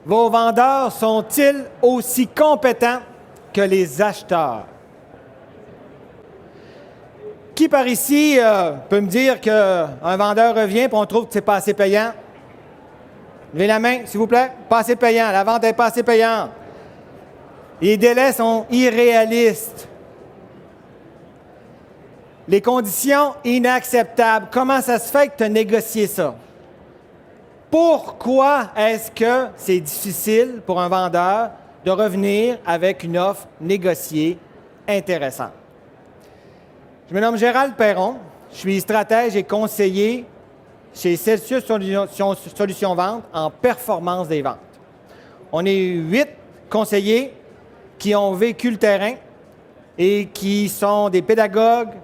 Vos vendeurs sont-ils aussi compétents que les acheteurs? Qui par ici peut me dire qu'un vendeur revient et on trouve que c'est pas assez payant? Levez la main, s'il vous plaît. Pas assez payant. La vente n'est pas assez payante. Les délais sont irréalistes. Les conditions inacceptables. Comment ça se fait que tu as négocié ça? Pourquoi est-ce que c'est difficile pour un vendeur de revenir avec une offre négociée intéressante? Je me nomme Gérald Perron. Je suis stratège et conseiller chez Celsius Solutions Vente en performance des ventes. On est 8 conseillers qui ont vécu le terrain et qui sont des pédagogues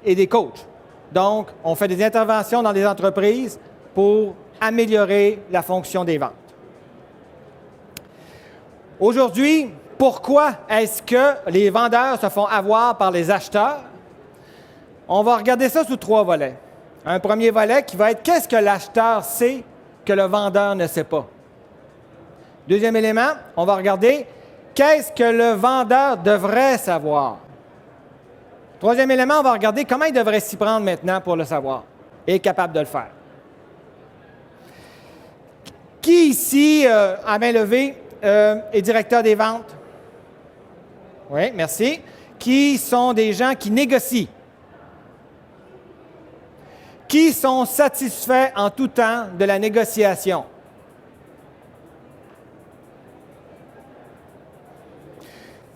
et des coachs. Donc, on fait des interventions dans des entreprises pour améliorer la fonction des ventes. Aujourd'hui, pourquoi est-ce que les vendeurs se font avoir par les acheteurs? On va regarder ça sous 3 volets. Un premier volet qui va être qu'est-ce que l'acheteur sait que le vendeur ne sait pas. Deuxième élément, on va regarder qu'est-ce que le vendeur devrait savoir. Troisième élément, on va regarder comment il devrait s'y prendre maintenant pour le savoir et est capable de le faire. Qui ici, à main levée, est directeur des ventes? Oui, merci. Qui sont des gens qui négocient? Qui sont satisfaits en tout temps de la négociation?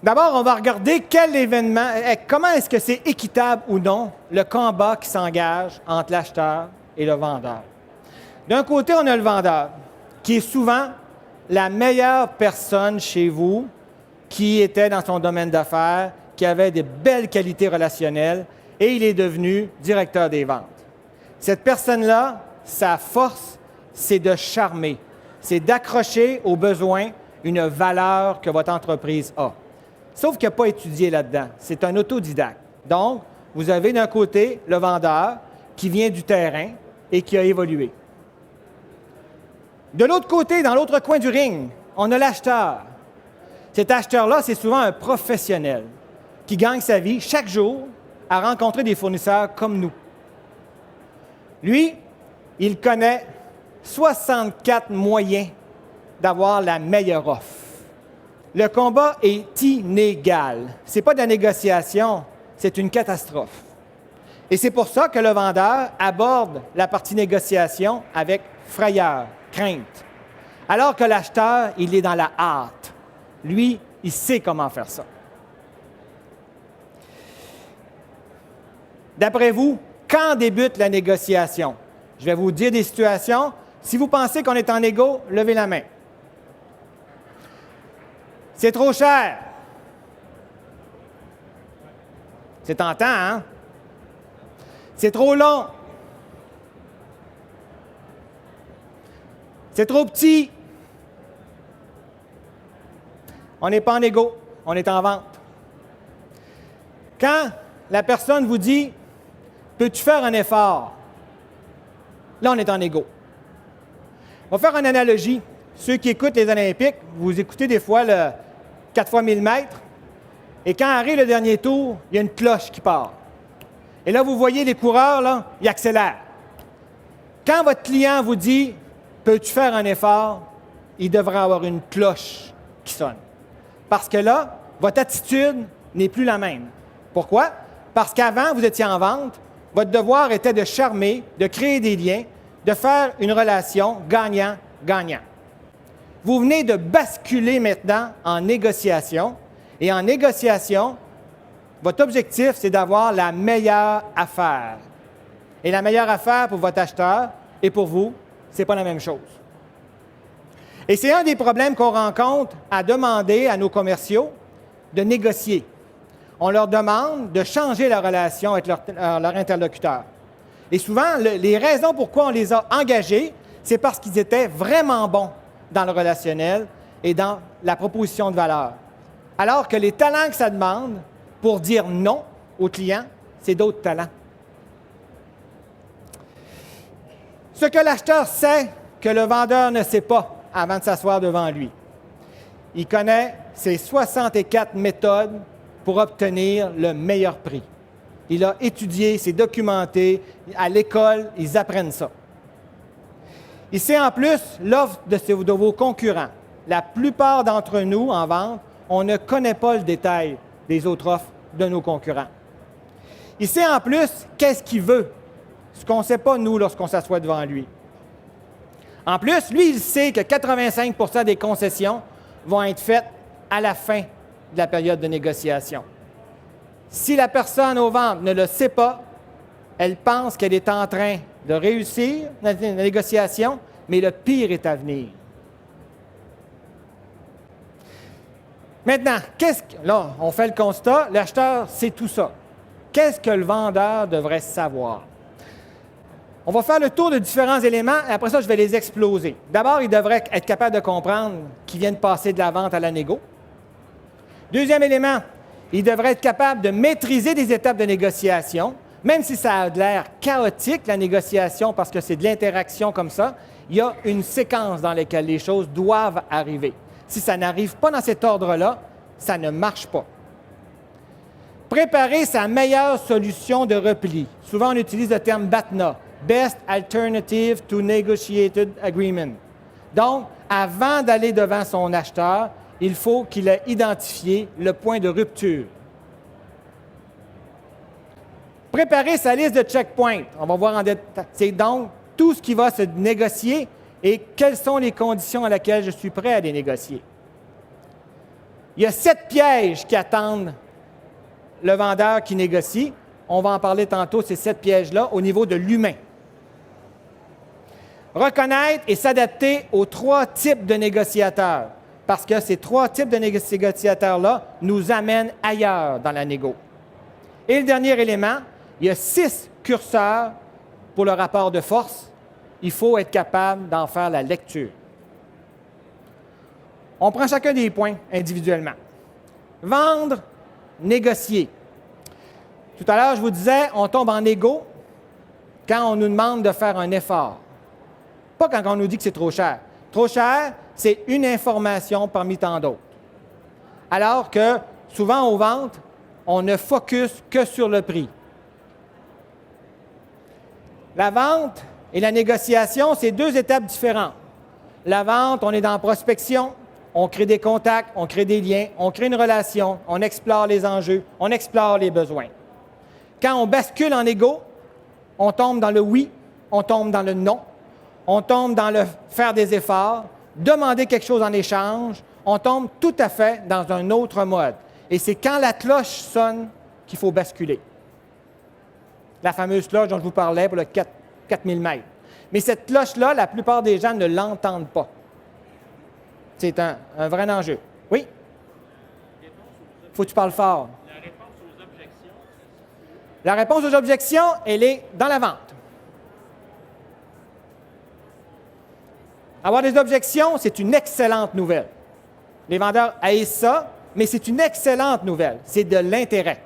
D'abord, on va regarder quel événement, comment est-ce que c'est équitable ou non le combat qui s'engage entre l'acheteur et le vendeur. D'un côté, on a le vendeur, qui est souvent la meilleure personne chez vous, qui était dans son domaine d'affaires, qui avait de belles qualités relationnelles, et il est devenu directeur des ventes. Cette personne-là, sa force, c'est de charmer, c'est d'accrocher aux besoins une valeur que votre entreprise a. Sauf qu'il n'a pas étudié là-dedans. C'est un autodidacte. Donc, vous avez d'un côté le vendeur qui vient du terrain et qui a évolué. De l'autre côté, dans l'autre coin du ring, on a l'acheteur. Cet acheteur-là, c'est souvent un professionnel qui gagne sa vie chaque jour à rencontrer des fournisseurs comme nous. Lui, il connaît 64 moyens d'avoir la meilleure offre. Le combat est inégal. Ce n'est pas de la négociation, c'est une catastrophe. Et c'est pour ça que le vendeur aborde la partie négociation avec frayeur, crainte. Alors que l'acheteur, il est dans la hâte. Lui, il sait comment faire ça. D'après vous, quand débute la négociation? Je vais vous dire des situations. Si vous pensez qu'on est en égo, levez la main. C'est trop cher. C'est tentant, hein? C'est trop long. C'est trop petit. On n'est pas en égo, on est en vente. Quand la personne vous dit « Peux-tu faire un effort? » Là, on est en égo. On va faire une analogie. Ceux qui écoutent les Olympiques, vous écoutez des fois le 4 x 1000 mètres, et quand arrive le dernier tour, il y a une cloche qui part. Et là, vous voyez les coureurs, là, ils accélèrent. Quand votre client vous dit « Peux-tu faire un effort? » il devrait avoir une cloche qui sonne. Parce que là, votre attitude n'est plus la même. Pourquoi? Parce qu'avant, vous étiez en vente, votre devoir était de charmer, de créer des liens, de faire une relation gagnant-gagnant. Vous venez de basculer maintenant en négociation. Et en négociation, votre objectif, c'est d'avoir la meilleure affaire. Et la meilleure affaire pour votre acheteur et pour vous, ce n'est pas la même chose. Et c'est un des problèmes qu'on rencontre à demander à nos commerciaux de négocier. On leur demande de changer la relation avec leur interlocuteur. Et souvent, les raisons pourquoi on les a engagés, c'est parce qu'ils étaient vraiment bons dans le relationnel et dans la proposition de valeur. Alors que les talents que ça demande pour dire non au client, c'est d'autres talents. Ce que l'acheteur sait que le vendeur ne sait pas, avant de s'asseoir devant lui. Il connaît ses 64 méthodes pour obtenir le meilleur prix. Il a étudié, c'est documenté. À l'école, ils apprennent ça. Il sait en plus l'offre de vos concurrents. La plupart d'entre nous, en vente, on ne connaît pas le détail des autres offres de nos concurrents. Il sait en plus qu'est-ce qu'il veut, ce qu'on ne sait pas, nous, lorsqu'on s'assoit devant lui. En plus, lui, il sait que 85 % des concessions vont être faites à la fin de la période de négociation. Si la personne aux ventes ne le sait pas, elle pense qu'elle est en train de réussir la négociation, mais le pire est à venir. Maintenant, là, on fait le constat, l'acheteur sait tout ça. Qu'est-ce que le vendeur devrait savoir? On va faire le tour de différents éléments et après ça, je vais les exploser. D'abord, il devrait être capable de comprendre qu'il vient de passer de la vente à la négo. Deuxième élément, il devrait être capable de maîtriser des étapes de négociation, même si ça a l'air chaotique, la négociation, parce que c'est de l'interaction comme ça, il y a une séquence dans laquelle les choses doivent arriver. Si ça n'arrive pas dans cet ordre-là, ça ne marche pas. Préparer sa meilleure solution de repli. Souvent, on utilise le terme BATNA, Best Alternative to Negotiated Agreement. Donc, avant d'aller devant son acheteur, il faut qu'il ait identifié le point de rupture. Préparer sa liste de checkpoints. On va voir en détail. C'est donc tout ce qui va se négocier et quelles sont les conditions à laquelle je suis prêt à les négocier. Il y a 7 pièges qui attendent le vendeur qui négocie. On va en parler tantôt, ces 7 pièges-là, au niveau de l'humain. Reconnaître et s'adapter aux 3 types de négociateurs, parce que ces 3 types de négociateurs-là nous amènent ailleurs dans la négo. Et le dernier élément, il y a 6 curseurs pour le rapport de force. Il faut être capable d'en faire la lecture. On prend chacun des points individuellement. Vendre, négocier. Tout à l'heure, je vous disais, on tombe en égo quand on nous demande de faire un effort. Pas quand on nous dit que c'est trop cher. Trop cher, c'est une information parmi tant d'autres. Alors que, souvent aux ventes, on ne focus que sur le prix. La vente et la négociation, c'est 2 étapes différentes. La vente, on est dans la prospection, on crée des contacts, on crée des liens, on crée une relation, on explore les enjeux, on explore les besoins. Quand on bascule en égo, on tombe dans le oui, on tombe dans le non, on tombe dans le faire des efforts, demander quelque chose en échange, on tombe tout à fait dans un autre mode. Et c'est quand la cloche sonne qu'il faut basculer. La fameuse cloche dont je vous parlais pour le 4000 mètres. Mais cette cloche-là, la plupart des gens ne l'entendent pas. C'est un vrai enjeu. Oui? Faut que tu parles fort. La réponse aux objections. La réponse aux objections, elle est dans la vente. Avoir des objections, c'est une excellente nouvelle. Les vendeurs haïssent ça, mais c'est une excellente nouvelle. C'est de l'intérêt.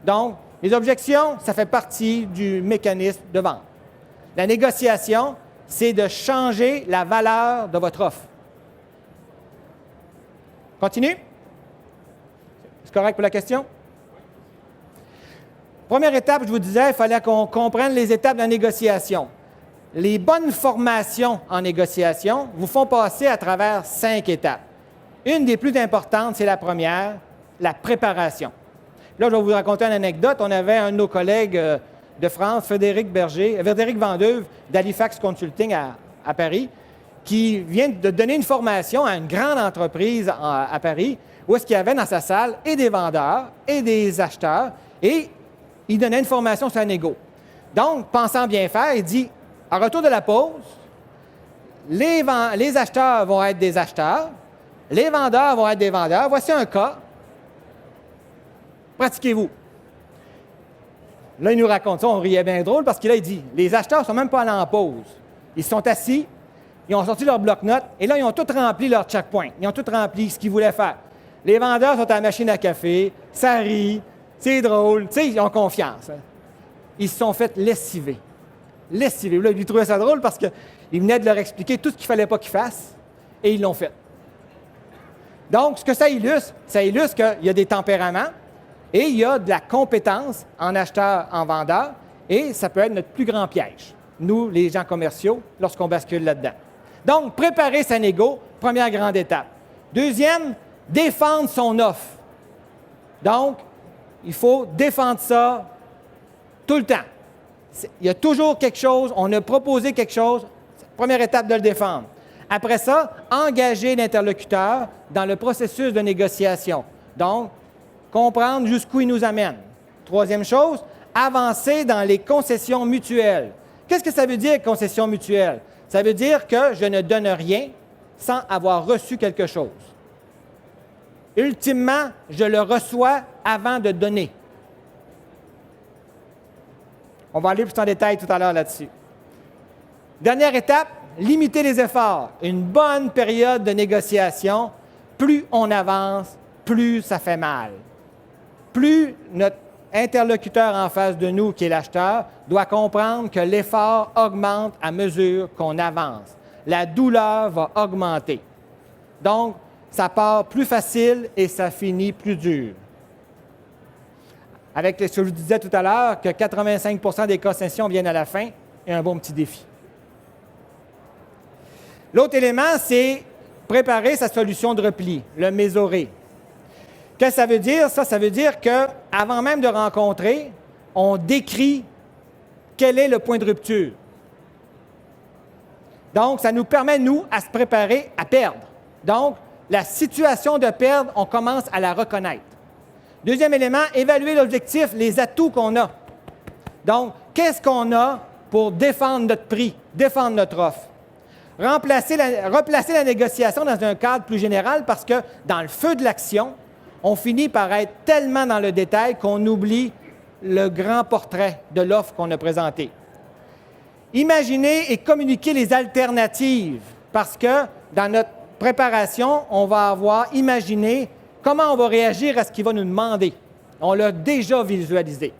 Donc, les objections, ça fait partie du mécanisme de vente. La négociation, c'est de changer la valeur de votre offre. Continue? C'est correct pour la question? Première étape, je vous disais, il fallait qu'on comprenne les étapes de la négociation. Les bonnes formations en négociation vous font passer à travers 5 étapes. Une des plus importantes, c'est la première, la préparation. Là, je vais vous raconter une anecdote. On avait un de nos collègues de France, Frédéric Vandeuve, d'Halifax Consulting à Paris, qui vient de donner une formation à une grande entreprise à Paris, où est-ce qu'il y avait dans sa salle et des vendeurs et des acheteurs, et il donnait une formation sur la négo. Donc, pensant bien faire, il dit, en retour de la pause, les acheteurs vont être des acheteurs, les vendeurs vont être des vendeurs. Voici un cas. Pratiquez-vous. Là, il nous raconte ça, on riait bien drôle, parce que là, il dit, les acheteurs ne sont même pas allés en pause. Ils sont assis, ils ont sorti leur bloc-notes, et là, ils ont tout rempli leur checkpoint. Ils ont tout rempli ce qu'ils voulaient faire. Les vendeurs sont à la machine à café, ça rit, c'est drôle, tu sais, ils ont confiance. Hein. Ils se sont fait lessiver. Lessiver. Là, il trouvait ça drôle parce qu'il venait de leur expliquer tout ce qu'il ne fallait pas qu'ils fassent. et ils l'ont fait. Donc, ce que ça illustre qu'il y a des tempéraments et il y a de la compétence en acheteur, en vendeur, et ça peut être notre plus grand piège, nous, les gens commerciaux, lorsqu'on bascule là-dedans. Donc, préparer sa négo, première grande étape. Deuxième, défendre son offre. Donc, il faut défendre ça tout le temps. Il y a toujours quelque chose, on a proposé quelque chose, première étape de le défendre. Après ça, engager l'interlocuteur dans le processus de négociation. Donc, comprendre jusqu'où il nous amène. Troisième chose, avancer dans les concessions mutuelles. Qu'est-ce que ça veut dire, concession mutuelle? Ça veut dire que je ne donne rien sans avoir reçu quelque chose. Ultimement, je le reçois avant de donner. On va aller plus en détail tout à l'heure là-dessus. Dernière étape, limiter les efforts. Une bonne période de négociation, plus on avance, plus ça fait mal. Plus notre interlocuteur en face de nous, qui est l'acheteur, doit comprendre que l'effort augmente à mesure qu'on avance. La douleur va augmenter. Donc, ça part plus facile et ça finit plus dur. Avec ce que je vous disais tout à l'heure, que 85 des concessions viennent à la fin, et un bon petit défi. L'autre élément, c'est préparer sa solution de repli, le mésoré. Qu'est-ce que ça veut dire? Ça veut dire qu'avant même de rencontrer, on décrit quel est le point de rupture. Donc, ça nous permet, nous, à se préparer à perdre. Donc, la situation de perdre, on commence à la reconnaître. Deuxième élément, évaluer l'objectif, les atouts qu'on a. Donc, qu'est-ce qu'on a pour défendre notre prix, défendre notre offre? Replacer la négociation dans un cadre plus général parce que dans le feu de l'action, on finit par être tellement dans le détail qu'on oublie le grand portrait de l'offre qu'on a présentée. Imaginer et communiquer les alternatives parce que dans notre préparation, on va avoir imaginé comment on va réagir à ce qu'il va nous demander. On l'a déjà visualisé.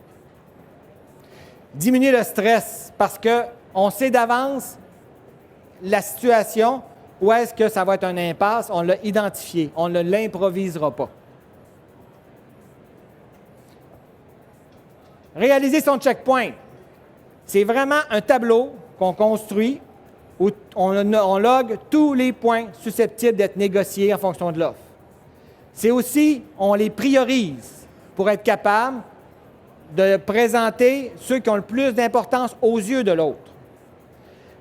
Diminuer le stress parce qu'on sait d'avance la situation où est-ce que ça va être un impasse, on l'a identifié, on ne l'improvisera pas. Réaliser son checkpoint, c'est vraiment un tableau qu'on construit où on log tous les points susceptibles d'être négociés en fonction de l'offre. C'est aussi, on les priorise pour être capable de présenter ceux qui ont le plus d'importance aux yeux de l'autre.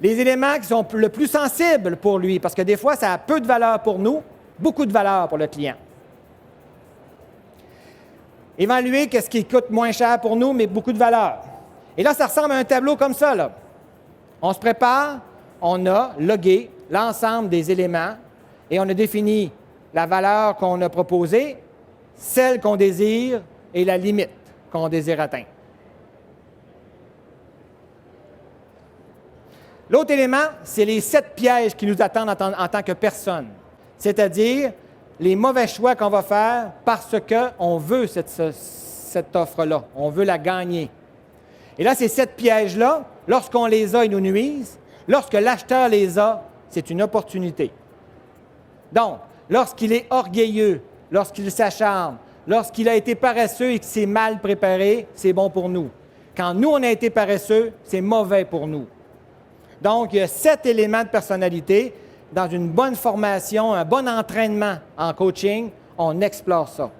Les éléments qui sont le plus sensibles pour lui, parce que des fois, ça a peu de valeur pour nous, beaucoup de valeur pour le client. Évaluer qu'est-ce qui coûte moins cher pour nous, mais beaucoup de valeur. Et là, ça ressemble à un tableau comme ça, là. On se prépare, on a logué l'ensemble des éléments et on a défini la valeur qu'on a proposée, celle qu'on désire et la limite qu'on désire atteindre. L'autre élément, c'est les 7 pièges qui nous attendent en tant que personne, c'est-à-dire les mauvais choix qu'on va faire parce qu'on veut cette offre-là, on veut la gagner. Et là, ces 7 pièges-là, lorsqu'on les a, ils nous nuisent. Lorsque l'acheteur les a, c'est une opportunité. Donc, lorsqu'il est orgueilleux, lorsqu'il s'acharne, lorsqu'il a été paresseux et qu'il s'est mal préparé, c'est bon pour nous. Quand nous, on a été paresseux, c'est mauvais pour nous. Donc, il y a 7 éléments de personnalité. Dans une bonne formation, un bon entraînement en coaching, on explore ça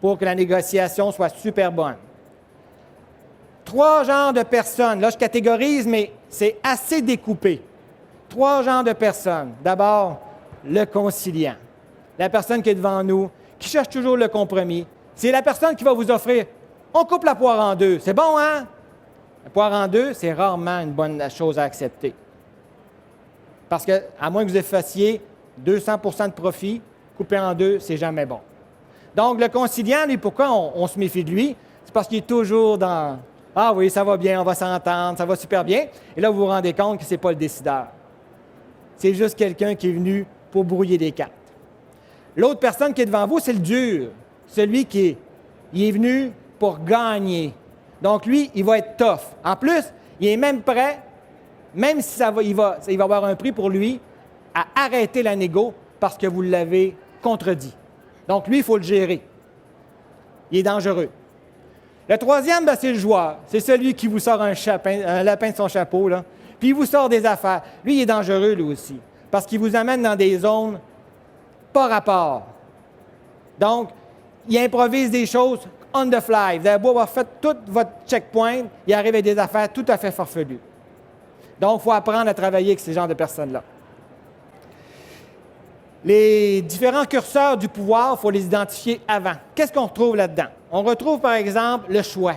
pour que la négociation soit super bonne. 3 genres de personnes. Là, je catégorise, mais c'est assez découpé. 3 genres de personnes. D'abord, le conciliant. La personne qui est devant nous, qui cherche toujours le compromis. C'est la personne qui va vous offrir « on coupe la poire en deux ». C'est bon, hein? La poire en deux, c'est rarement une bonne chose à accepter. Parce que, à moins que vous fassiez 200 % de profit, couper en deux, c'est jamais bon. Donc, le conciliant, lui, pourquoi on se méfie de lui? C'est parce qu'il est toujours dans « ah oui, ça va bien, on va s'entendre, ça va super bien ». Et là, vous vous rendez compte que ce n'est pas le décideur. C'est juste quelqu'un qui est venu pour brouiller des cartes. L'autre personne qui est devant vous, c'est le dur. Celui qui est venu pour gagner. Donc, lui, il va être tough. En plus, il est même prêt, même si il va avoir un prix pour lui, à arrêter la négo parce que vous l'avez contredit. Donc, lui, il faut le gérer. Il est dangereux. Le troisième, c'est le joueur. C'est celui qui vous sort un lapin de son chapeau, là, puis il vous sort des affaires. Lui, il est dangereux, lui aussi, parce qu'il vous amène dans des zones pas rapport. Donc, il improvise des choses on the fly. Vous avez beau avoir fait tout votre checkpoint, il arrive avec des affaires tout à fait farfelues. Donc, il faut apprendre à travailler avec ces genres de personnes-là. Les différents curseurs du pouvoir, il faut les identifier avant. Qu'est-ce qu'on retrouve là-dedans? On retrouve, par exemple, le choix.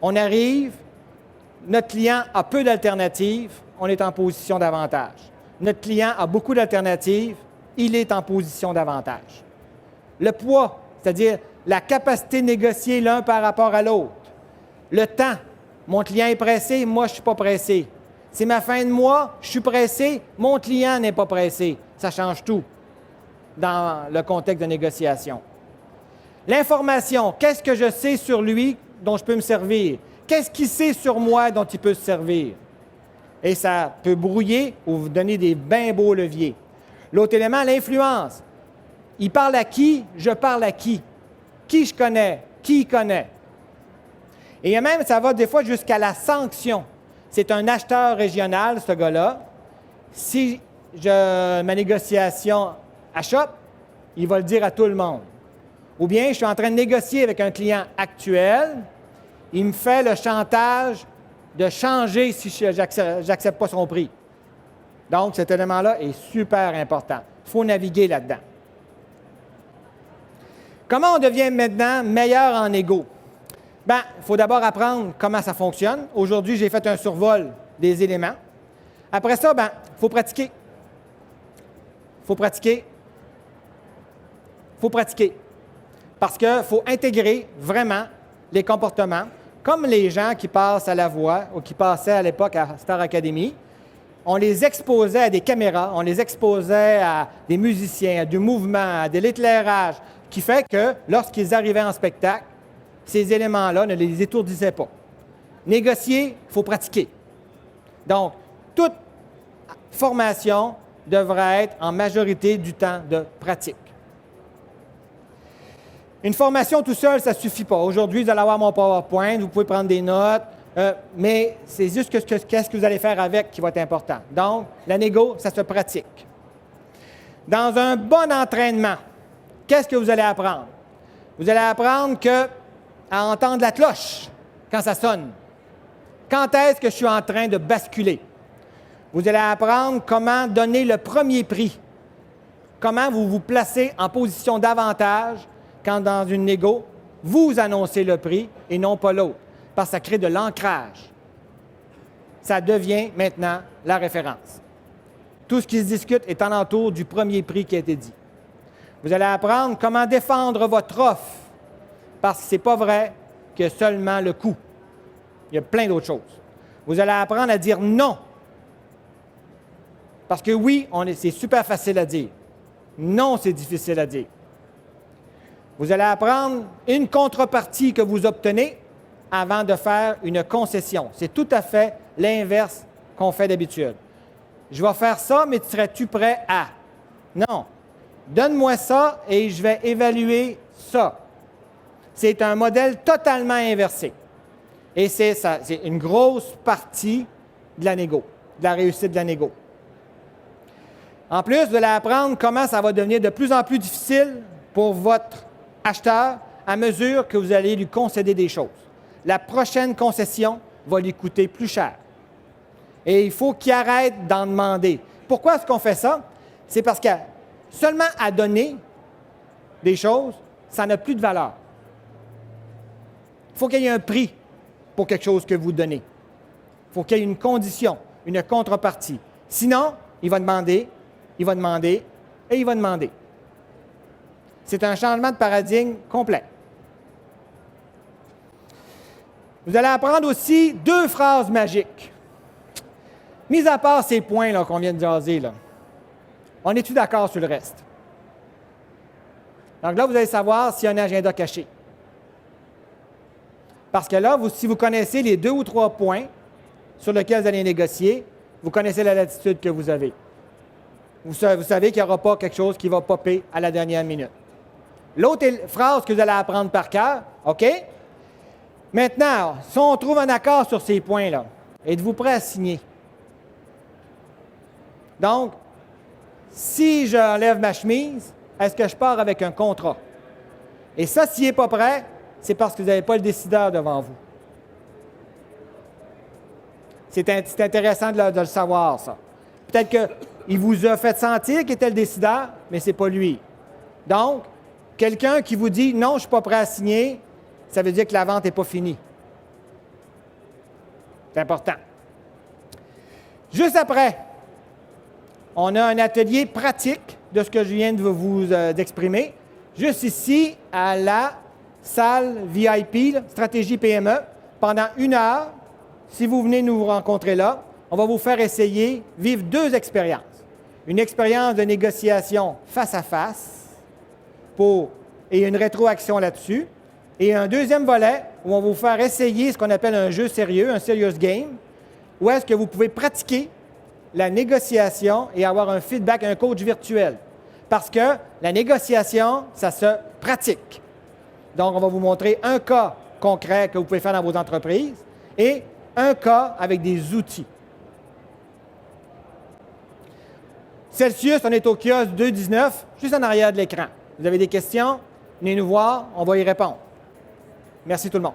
On arrive, notre client a peu d'alternatives, on est en position d'avantage. Notre client a beaucoup d'alternatives, il est en position d'avantage. Le poids, c'est-à-dire la capacité de négocier l'un par rapport à l'autre. Le temps, mon client est pressé, moi je ne suis pas pressé. C'est ma fin de mois, je suis pressé, mon client n'est pas pressé. Ça change tout dans le contexte de négociation. L'information, qu'est-ce que je sais sur lui dont je peux me servir? Qu'est-ce qu'il sait sur moi dont il peut se servir? Et ça peut brouiller ou vous donner des bien beaux leviers. L'autre élément, l'influence. Il parle à qui? Je parle à qui? Qui je connais? Qui il connaît? Et même, ça va des fois jusqu'à la sanction. C'est un acheteur régional, ce gars-là. Si ma négociation achoppe, il va le dire à tout le monde. Ou bien, je suis en train de négocier avec un client actuel, il me fait le chantage de changer si je n'accepte pas son prix. Donc, cet élément-là est super important. Il faut naviguer là-dedans. Comment on devient maintenant meilleur en égo? Bien, il faut d'abord apprendre comment ça fonctionne. Aujourd'hui, j'ai fait un survol des éléments. Après ça, il faut pratiquer. Il faut pratiquer. Il faut pratiquer. Parce qu'il faut intégrer vraiment les comportements, comme les gens qui passent à la voix ou qui passaient à l'époque à Star Academy. On les exposait à des caméras, on les exposait à des musiciens, à du mouvement, à de l'éclairage, qui fait que lorsqu'ils arrivaient en spectacle, ces éléments-là ne les étourdissaient pas. Négocier, il faut pratiquer. Donc, toute formation devrait être en majorité du temps de pratique. Une formation tout seul, ça ne suffit pas. Aujourd'hui, vous allez avoir mon PowerPoint, vous pouvez prendre des notes, mais c'est juste qu'est-ce que vous allez faire avec qui va être important. Donc, la négo, ça se pratique. Dans un bon entraînement, qu'est-ce que vous allez apprendre? Vous allez apprendre à entendre la cloche quand ça sonne. Quand est-ce que je suis en train de basculer? Vous allez apprendre comment donner le premier prix. Comment vous vous placez en position d'avantage quand dans une négo, vous annoncez le prix et non pas l'autre, parce que ça crée de l'ancrage. Ça devient maintenant la référence. Tout ce qui se discute est alentour du premier prix qui a été dit. Vous allez apprendre comment défendre votre offre, parce que ce n'est pas vrai que seulement le coût. Il y a plein d'autres choses. Vous allez apprendre à dire non. Parce que oui, c'est super facile à dire. Non, c'est difficile à dire. Vous allez apprendre une contrepartie que vous obtenez avant de faire une concession. C'est tout à fait l'inverse qu'on fait d'habitude. Je vais faire ça, mais serais-tu prêt à? Non. Donne-moi ça et je vais évaluer ça. C'est un modèle totalement inversé. Et c'est une grosse partie de la négo, de la réussite de la négo. En plus, vous allez apprendre comment ça va devenir de plus en plus difficile pour votre acheteur à mesure que vous allez lui concéder des choses. La prochaine concession va lui coûter plus cher. Et il faut qu'il arrête d'en demander. Pourquoi est-ce qu'on fait ça? C'est parce que seulement à donner des choses, ça n'a plus de valeur. Il faut qu'il y ait un prix pour quelque chose que vous donnez. Il faut qu'il y ait une condition, une contrepartie. Sinon, il va demander, il va demander et il va demander. C'est un changement de paradigme complet. Vous allez apprendre aussi 2 phrases magiques. Mis à part ces points là, qu'on vient de jaser, là, on est-tu d'accord sur le reste? Donc là, vous allez savoir s'il y a un agenda caché. Parce que là, si vous connaissez les 2 ou 3 points sur lesquels vous allez négocier, vous connaissez la latitude que vous avez. vous savez qu'il n'y aura pas quelque chose qui va popper à la dernière minute. L'autre phrase que vous allez apprendre par cœur, OK? Maintenant, si on trouve un accord sur ces points-là, êtes-vous prêt à signer? Donc, si j'enlève ma chemise, est-ce que je pars avec un contrat? Et ça, s'il n'est pas prêt, c'est parce que vous n'avez pas le décideur devant vous. C'est intéressant de le savoir, ça. Peut-être qu'il vous a fait sentir qu'il était le décideur, mais ce n'est pas lui. Donc, quelqu'un qui vous dit « Non, je ne suis pas prêt à signer », ça veut dire que la vente n'est pas finie. C'est important. Juste après, on a un atelier pratique de ce que je viens de vous exprimer, juste ici à la salle VIP, Stratégie PME, pendant 1 heure. Si vous venez nous rencontrer là, on va vous faire essayer, vivre 2 expériences. Une expérience de négociation face à face et une rétroaction là-dessus. Et un deuxième volet où on va vous faire essayer ce qu'on appelle un jeu sérieux, un serious game, où est-ce que vous pouvez pratiquer la négociation et avoir un feedback, un coach virtuel. Parce que la négociation, ça se pratique. Donc, on va vous montrer un cas concret que vous pouvez faire dans vos entreprises et un cas avec des outils. Celsius, on est au kiosque 219, juste en arrière de l'écran. Vous avez des questions? Venez nous voir, on va y répondre. Merci tout le monde.